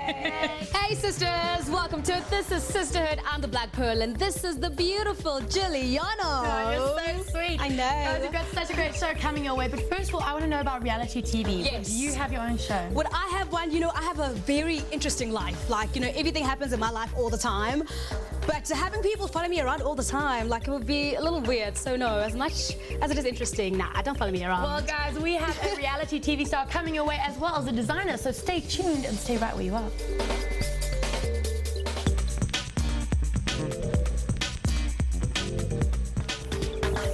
Hey sisters, welcome to it. This is Sistahood. I'm the Black Pearl and this is the beautiful Juliana. Oh, you're so sweet. I know. Guys, we've got such a great show coming your way. But first of all, I want to know about reality TV. Yes. You have your own show. Would I have one? You know, I have a very interesting life. Like, you know, everything happens in my life all the time. But having people follow me around all the time, like, it would be a little weird. So no, as much as it is interesting, nah, don't follow me around. Well, guys, we have a reality TV star coming your way as well as a designer. So stay tuned and stay right where you are.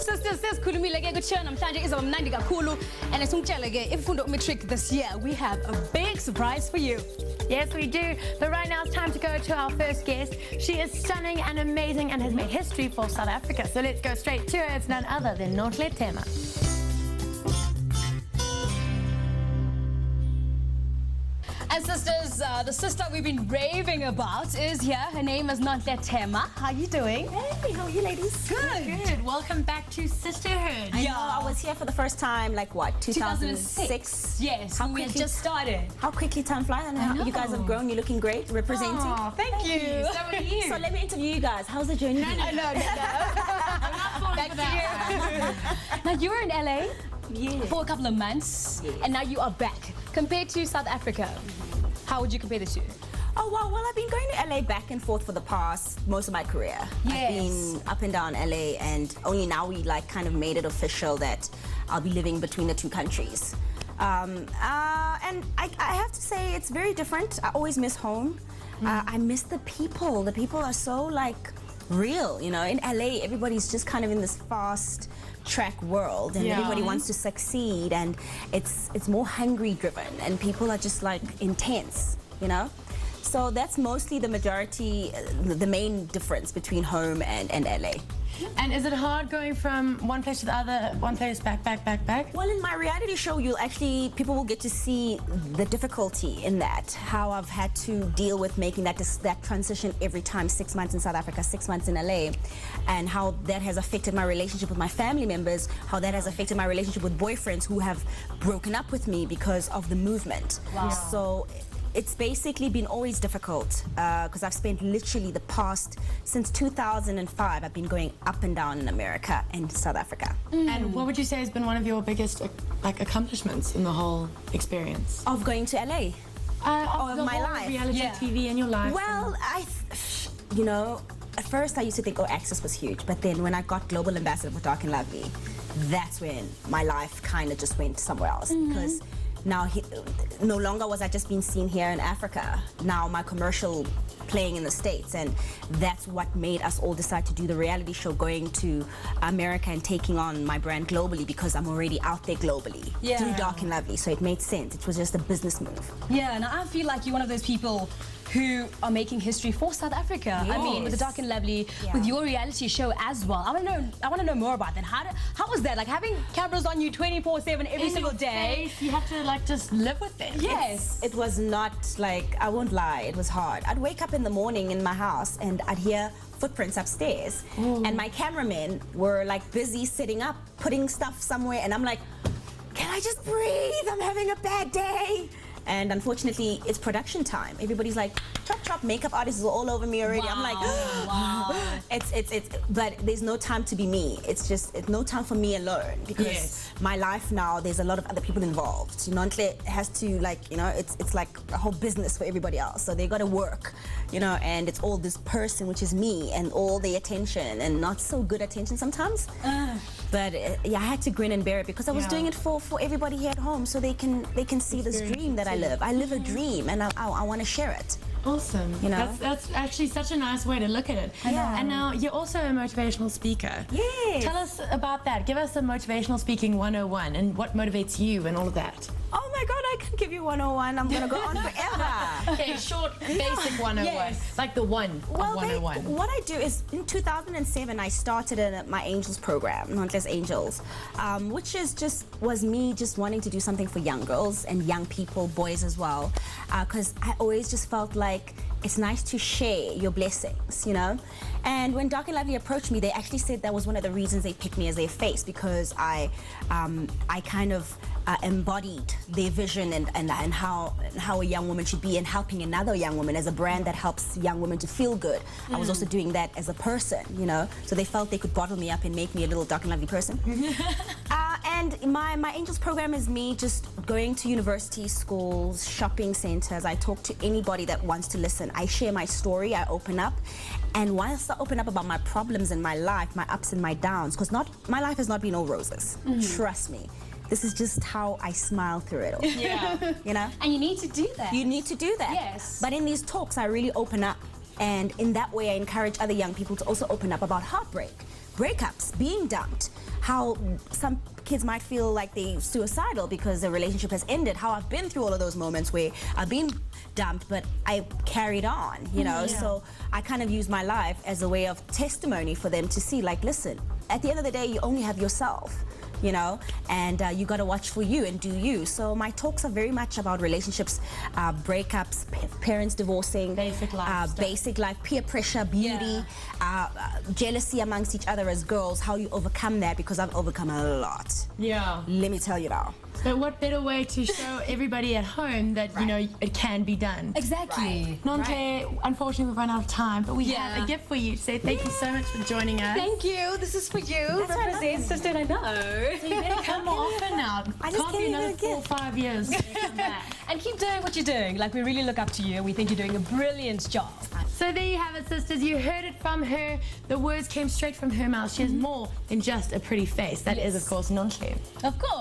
Sesikhulumile ke kuthina namhlanje izoba mnandi kakhulu and singitshele ke imfundo matric this year we have a big surprise for you. Yes, we do. But right now it's time to go to our first guest. She is stunning and amazing and has made history for South Africa. So let's go straight to her. It's none other than Nonhle Thema. And sisters, the sister we've been raving about is here. Her name is Nonhle Thema. How you doing? Hey, how are you ladies? Good. Welcome back to Sisterhood. I know, I was here for the first time, like what, 2006? Yes, How we had quickly- just started. How quickly time flies, and how you guys have grown. You're looking great, representing. Oh, thank you. So are you. So let me interview you guys. How's the journey? been? I know. I'm not falling for that. Now you were in LA Yeah. for a couple of months, Yes. and now you are back. Compared to South Africa, how would you compare the two? Oh, wow. Well, I've been going to LA back and forth for the past, most of my career. Yes. I've been up and down LA, and only now we like kind of made it official that I'll be living between the two countries. And I have to say it's very different. I always miss home. I miss the people. The people are so like real, you know. In LA, everybody's just kind of in this fast track world, and Yeah. everybody wants to succeed, and it's more hungry driven, and people are just like intense, you know. So that's mostly the majority, the main difference between home and LA. And is it hard going from one place to the other, one place back? Well, in my reality show, people will get to see the difficulty in that, how I've had to deal with making that transition every time, 6 months in South Africa, 6 months in LA, and how that has affected my relationship with my family members, how that has affected my relationship with boyfriends who have broken up with me because of the movement. Wow. So it's basically been always difficult because I've spent literally the past, since 2005, I've been going up and down in America and South Africa. And what would you say has been one of your biggest accomplishments in the whole experience? Of going to LA. Of my life. reality Yeah. TV in your life. Well, you know, at first I used to think, oh, Access was huge, but then when I got Global Ambassador for Dark and Lovely, that's when my life kind of just went somewhere else, because now no longer was I just being seen here in Africa. Now my commercial playing in the States, and that's what made us all decide to do the reality show, going to America and taking on my brand globally, because I'm already out there globally through Dark and Lovely, so it made sense. It was just a business move. Yeah, and I feel like you're one of those people who are making history for South Africa. I mean, with the Dark and Lovely, with your reality show as well. I want to know more about that. How was that? Like having cameras on you 24/7 every In single your day. face, you have to like just live with it. Yes. It was not like, I won't lie, it was hard. I'd wake up in the morning in my house and I'd hear footprints upstairs. And my cameramen were like busy sitting up, putting stuff somewhere, and I'm like, can I just breathe? I'm having a bad day. And unfortunately, it's production time. Everybody's like, chop, chop, makeup artists are all over me already. I'm like, wow. but there's no time to be me. It's no time for me alone, because my life now, there's a lot of other people involved. Nonhle has to, like, you know, it's like a whole business for everybody else. So they got to work, you know, and it's all this person, which is me, and all the attention, and not so good attention sometimes. But yeah, I had to grin and bear it, because I was doing it for everybody here at home, so they can see this dream that I live. I live a dream, and I want to share it. Awesome. You know? That's actually such a nice way to look at it. I know. And now you're also a motivational speaker. Yes. Tell us about that. Give us a motivational speaking 101 and what motivates you and all of that. Oh my God, I can give you 101. I'm gonna go on forever. Okay, short, basic 101. Yes. Like the one of Well, 101. what I do is, in 2007, I started my Angels program, Nonhle Angels, which was me just wanting to do something for young girls and young people, boys as well, because I always just felt like it's nice to share your blessings, you know. And when Dark and Lovely approached me, they actually said that was one of the reasons they picked me as their face, because I kind of embodied their vision and how a young woman should be, and helping another young woman as a brand that helps young women to feel good. I was also doing that as a person, you know. So they felt they could bottle me up and make me a little Dark and Lovely person. And my Angels program is me just going to universities, schools, shopping centers. I talk to anybody that wants to listen. I share my story, I open up. And whilst I open up about my problems in my life, my ups and my downs, because my life has not been all roses. Trust me. This is just how I smile through it all. Yeah. You know? And you need to do that. You need to do that. Yes. But in these talks, I really open up. And in that way, I encourage other young people to also open up about heartbreak, breakups, being dumped, how some kids might feel like they're suicidal because their relationship has ended, how I've been through all of those moments where I've been dumped, but I carried on, you know. So I kind of use my life as a way of testimony for them to see, like, listen, at the end of the day, you only have yourself, you know, and you got to watch for you and do you. So my talks are very much about relationships, breakups, parents divorcing, basic life, peer pressure, beauty, jealousy amongst each other as girls, how you overcome that, because I've overcome a lot. Yeah. Let me tell you now. But what better way to show everybody at home that, you know, it can be done? Exactly. Nonhle, unfortunately we've run out of time, but we have a gift for you. So thank you so much for joining us. Thank you. This is for you. Represent Sister, I know. So you better come more often now. I just Can't be another 4 or 5 years to come back. And keep doing what you're doing. Like, we really look up to you, and we think you're doing a brilliant job. So there you have it, sisters. You heard it from her. The words came straight from her mouth. She has more than just a pretty face. That is, of course, Nonhle. Of course.